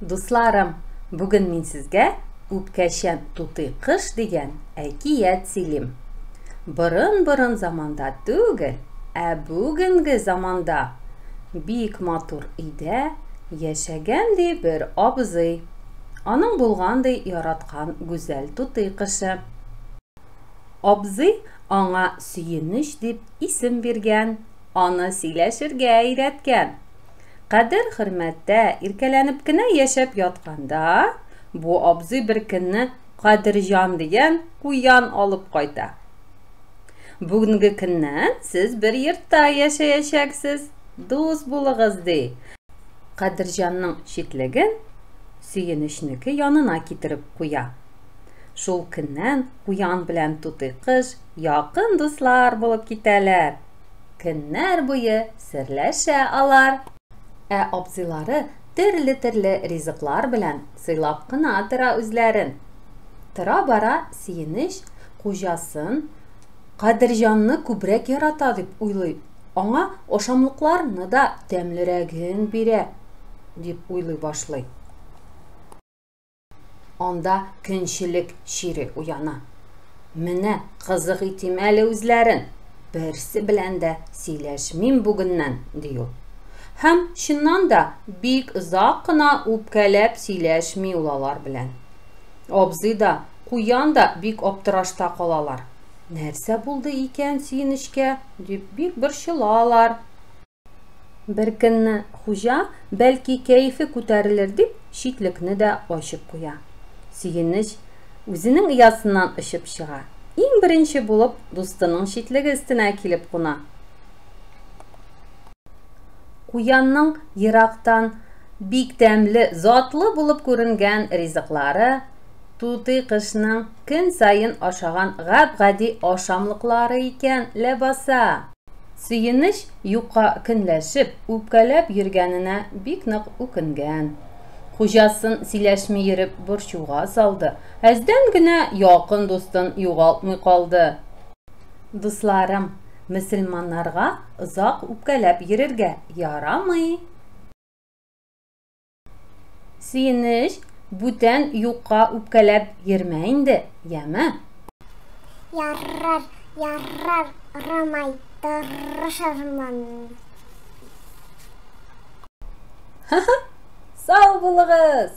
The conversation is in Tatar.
Дусларым, бүген мин сезгә Үпкәчән туты кыш дигән әкият сөйлим. Борын заманда түгел, ә бүгенге заманда бик матур өйдә яшәгән ди бер абзый. Аның булгандай яраткан гүзәл туты кышы. Абзый аңа Сөенеч дип исем биргән, аны сөйләшергә өйрәткән. Кадер-хөрмәттә иркәләнеп кенә яшәп ятканда, бу абзый бер көнне Кадержан дигән куян алып кайта. Бүгенге көннән сез бер йортта яшәячәксез, дус булыгыз ди. Кадержанның читлеген Сөенечнеке янына китереп куя. Шул көннән куян белән туты кыш якын дуслар булып китәләр. Көннәр буе серләшә алар. Ә абзыйлары төрле ризыклар белән сыйлап кына тора үзләрен. Тора-бара Сөенеч хуҗасын Кадержанны күбрәк ярата дип уйлый. Аңа ашамлыкларны да тәмлерәген бирә дип уйлый башлый. Анда көнчелек шире уяна. Менә кызык итим әле үзләрен. Берсе белән дә сөйләшмим бүгеннән, ди ул. Һәм чыннан да бик озак кына үпкәләп сөйләшми ул алар белән. Абзый да, куян да бик аптырашта калалар. Нәрсә булды икән Сөенечкә дип бик борчылалар. Бер көнне хуҗа, бәлки кәефе күтәрелер дип, читлекне дә ачып куя. Сөенеч үзенең оясыннан очып чыга. Иң беренче булып дустының читлеге өстенә килеп куна. Куянның ерактан бик тәмле, затлы булып күренгән ризыклары туты кышның көн сайын ашаган гап-гади ашамлыклары икән ләбаса. Сөенеч юкка көнләшеп, үпкәләп йөргәненә бик нык үкенгән. Хуҗасын сөйләшми йөреп борчуга салды. Әздән генә якын дустын югалтмый калды. Дусларым, мөселманнарга озак үпкәләп йөрергә ярамый. Сөенеч, бүтән юкка үпкәләп йөрмә инде, яме? Ярар, арамай, тырышырмын. Сау булыгыз!